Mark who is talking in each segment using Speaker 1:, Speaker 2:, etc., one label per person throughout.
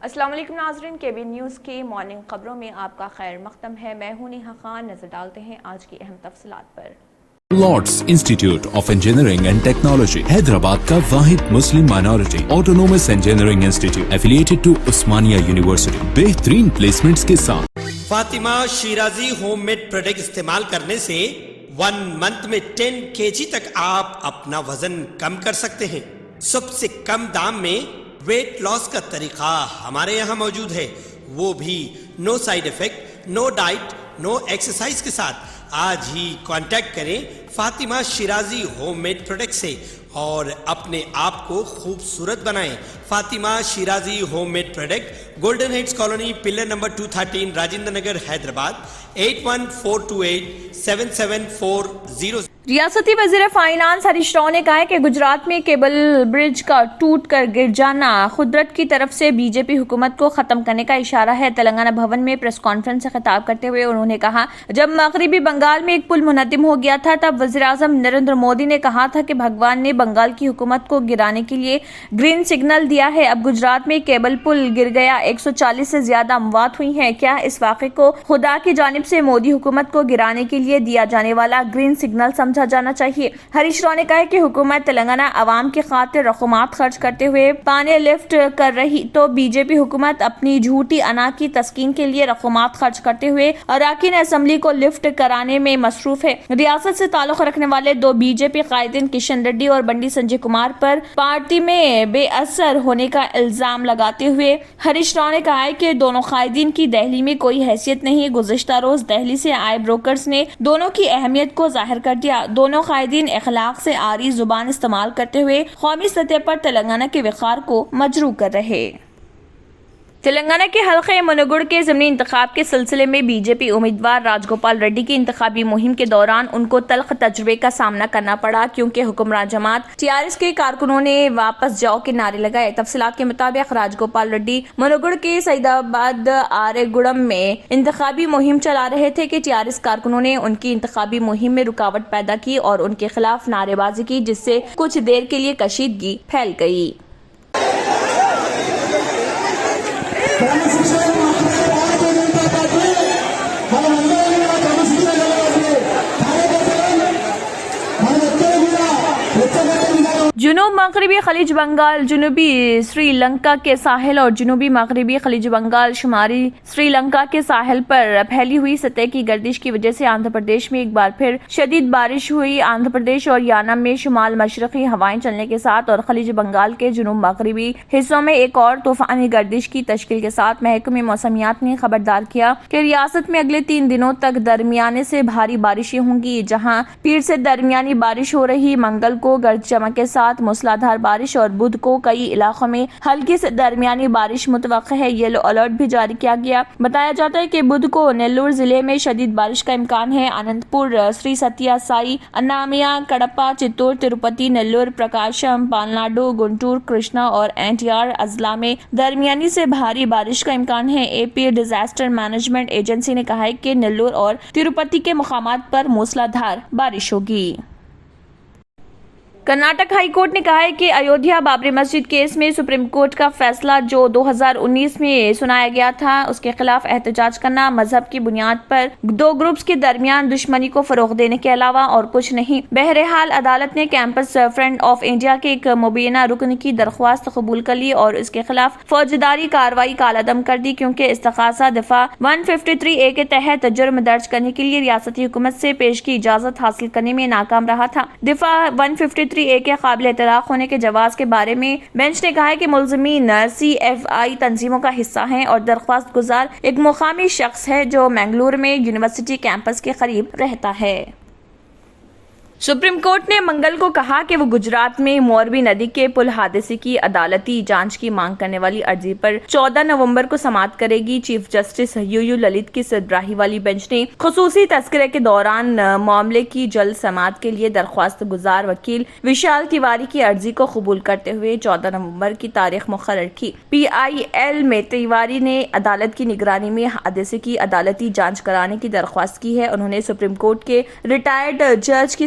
Speaker 1: السلام علیکم ناظرین، KBN نیوز کی مارننگ خبروں میں آپ کا خیر مقدم ہے۔ میں ہوں نیہا خان۔ نظر ڈالتے ہیں آج کی اہم تفصیلات پر۔
Speaker 2: Lords institute of engineering and technology Hyderabad کا واحد مسلم minority autonomous engineering institute affiliated to Osmania university بہترین پلیسمنٹس کے ساتھ۔
Speaker 3: Fatima Shirazi home made product استعمال کرنے سے 1 منتھ میں 10 kg تک آپ اپنا وزن کم کر سکتے ہیں۔ سب سے کم دام میں ویٹ لاس کا طریقہ ہمارے یہاں موجود ہے، وہ بھی no side effect, no diet, no exercise کے ساتھ۔ آج ہی کانٹیکٹ کریں Fatima Shirazi home made product سے اور اپنے آپ کو خوبصورت بنائیں۔ Fatima Shirazi home made product, golden heights colony, pillar number 213، Rajendra Nagar, Hyderabad, 8142877440۔
Speaker 1: ریاستی وزیر فائنانس ہریش راؤ نے کہا ہے کہ گجرات میں کیبل برج کا ٹوٹ کر گر جانا قدرت کی طرف سے بی جے پی حکومت کو ختم کرنے کا اشارہ ہے۔ تلنگانہ بھون میں پریس کانفرنس سے خطاب کرتے ہوئے انہوں نے کہا، جب مغربی بنگال میں ایک پل منہدم ہو گیا تھا تب وزیر اعظم نریندر مودی نے کہا تھا کہ بھگوان نے بنگال کی حکومت کو گرانے کے لیے گرین سگنل دیا ہے۔ اب گجرات میں کیبل پل گر گیا، 140 سے زیادہ اموات ہوئی ہیں۔ کیا اس واقعے کو خدا کی جانب سے مودی حکومت کو گرانے کے لیے دیا جانے والا گرین سگنل سمجھا جانا چاہیے؟ ہریش راؤ نے کہا کہ حکومت تلنگانہ عوام کی خاطر رقومات خرچ کرتے ہوئے پانے لفٹ کر رہی تو بی جے پی حکومت اپنی جھوٹی انا کی تسکین کے لیے رقومات خرچ کرتے ہوئے اراکین اسمبلی کو لفٹ کرانے میں مصروف ہے۔ ریاست سے تعلق رکھنے والے 2 بی جے پی قائدین کشن ریڈی اور بنڈی سنجے کمار پر پارٹی میں بے اثر ہونے کا الزام لگاتے ہوئے ہریش راؤ نے کہا کہ دونوں قائدین کی دہلی میں کوئی حیثیت نہیں۔ گزشتہ روز دہلی سے آئے بروکرز نے دونوں کی اہمیت کو ظاہر کر دیا۔ دونوں قائدین اخلاق سے عاری زبان استعمال کرتے ہوئے قومی سطح پر تلنگانہ کے وقار کو مجروح کر رہے۔ تلنگانہ کے حلقہ منوگڑ کے ضمنی انتخاب کے سلسلے میں بی جے پی امیدوار راج گوپال ریڈی کی انتخابی مہم کے دوران ان کو تلخ تجربے کا سامنا کرنا پڑا کیونکہ حکمراں جماعت TRS کے کارکنوں نے واپس جاؤ کے نعرے لگائے۔ تفصیلات کے مطابق راج گوپال ریڈی منوگڑ کے سعید آباد آرے گڑم میں انتخابی مہم چلا رہے تھے کہ TRS کارکنوں نے ان کی انتخابی مہم میں رکاوٹ پیدا کی اور ان کے خلاف نعرے بازی کی، جس سے کچھ دیر کے لیے کشیدگی پھیل گئی۔ جنوب مغربی خلیج بنگال، جنوبی سری لنکا کے ساحل اور جنوبی مغربی خلیج بنگال، شمالی سری لنکا کے ساحل پر پھیلی ہوئی سطح کی گردش کی وجہ سے آندھرا پردیش میں ایک بار پھر شدید بارش ہوئی۔ آندھرا پردیش اور یانم میں شمال مشرقی ہوائیں چلنے کے ساتھ اور خلیج بنگال کے جنوب مغربی حصوں میں ایک اور طوفانی گردش کی تشکیل کے ساتھ محکمہ موسمیات نے خبردار کیا کہ ریاست میں اگلے 3 دنوں تک درمیانے سے بھاری بارشیں ہوں گی، جہاں پیر سے درمیانی بارش ہو رہی، منگل کو گرج چمک کے ساتھ موسلادھار بارش اور بدھ کو کئی علاقوں میں ہلکی سے درمیانی بارش متوقع ہے۔ یلو الرٹ بھی جاری کیا گیا۔ بتایا جاتا ہے کہ بدھ کو نیلور ضلع میں شدید بارش کا امکان ہے۔ اننت پور، سری ستیا سائی، انامیا، کڑپا، چتور، تروپتی، نیلور، پرکاشم، پالناڈو، گنٹور، کرشنا اور NTR اضلاع میں درمیانی سے بھاری بارش کا امکان ہے۔ AP ڈیزاسٹر مینجمنٹ ایجنسی نے کہا ہے کہ نیلور اور تروپتی کے مقامات پر موسلادھار بارش ہوگی۔ کرناٹک ہائی کورٹ نے کہا ہے کہ ایودھیا بابری مسجد کیس میں سپریم کورٹ کا فیصلہ جو 2019 میں سنایا گیا تھا اس کے خلاف احتجاج کرنا مذہب کی بنیاد پر 2 گروپس کے درمیان دشمنی کو فروغ دینے کے علاوہ اور کچھ نہیں۔ بہرحال عدالت نے کیمپس فرنٹ آف انڈیا کے ایک مبینہ رکن کی درخواست قبول کر لی اور اس کے خلاف فوجداری کارروائی کالعدم کر دی کیونکہ استغاثہ دفاع 153A کے تحت جرم درج کرنے کے لیے ریاستی حکومت سے پیش کی اجازت حاصل کرنے میں ناکام رہا تھا۔ دفاع 153A کے قابل اطلاق ہونے کے جواز کے بارے میں بینچ نے کہا ہے کہ ملزمین CFI تنظیموں کا حصہ ہیں اور درخواست گزار ایک مقامی شخص ہے جو منگلور میں یونیورسٹی کیمپس کے قریب رہتا ہے۔ سپریم کورٹ نے منگل کو کہا کہ وہ گجرات میں موربی ندی کے پل حادثے کی عدالتی جانچ کی مانگ کرنے والی عرضی پر 14 نومبر کو سماعت کرے گی۔ چیف جسٹس یو للت کی سربراہی والی بینچ نے خصوصی تذکرے کے دوران معاملے کی جلد سماعت کے لیے درخواست گزار وکیل وشال تیواری کی عرضی کو قبول کرتے ہوئے 14 نومبر کی تاریخ مقرر کی۔ PIL میں تیواری نے عدالت کی نگرانی میں حادثے کی عدالتی جانچ کرانے کی درخواست کی ہے۔ انہوں نے سپریم کورٹ کے ریٹائرڈ جج کی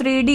Speaker 1: 3D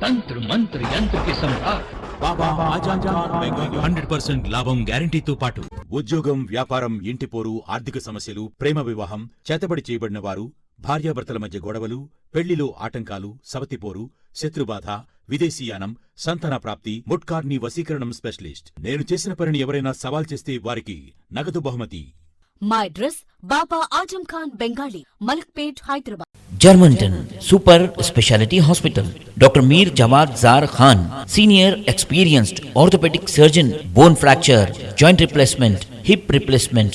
Speaker 4: తంత్ర మంత్ర యంత్ర కి సంహార్
Speaker 5: బాబా ఆజాన్ ఖాన్ బెంగాల్
Speaker 4: 100% లాభం గ్యారంటీతో పాటు
Speaker 5: ఉద్యోగం, వ్యాపారం, ఇంటి పోరు, ఆర్థిక సమస్యలు, ప్రేమ వివాహం, చేతబడి చేయబడిన వారు, భార్యాభర్తల మధ్య గొడవలు, పెళ్లిలో ఆటంకాలు, సవతిపోరు, శత్రుబాధ, విదేశీయానం, సంతాన ప్రాప్తి, ముట్కార్ని వశీకరణం స్పెషలిస్ట్. నేను చేసిన పనిని ఎవరైనా సవాల్ చేస్తే వారికి నగదు బహుమతి.
Speaker 6: My address, Baba Ajam Khan Bengali, Malakpet, Hyderabad.
Speaker 7: Germantown Super Speciality Hospital. Dr. Mir Jawad Zar Khan, Senior Experienced Orthopedic Surgeon, Bone Fracture, Joint Replacement, Hip Replacement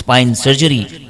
Speaker 7: Spine Surgery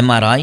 Speaker 7: MRI,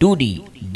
Speaker 7: 2D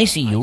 Speaker 7: ICU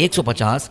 Speaker 7: 150,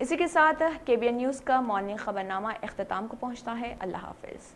Speaker 1: اسی کے ساتھ KBN news کا morning خبرنامہ اختتام کو پہنچتا ہے. اللہ حافظ.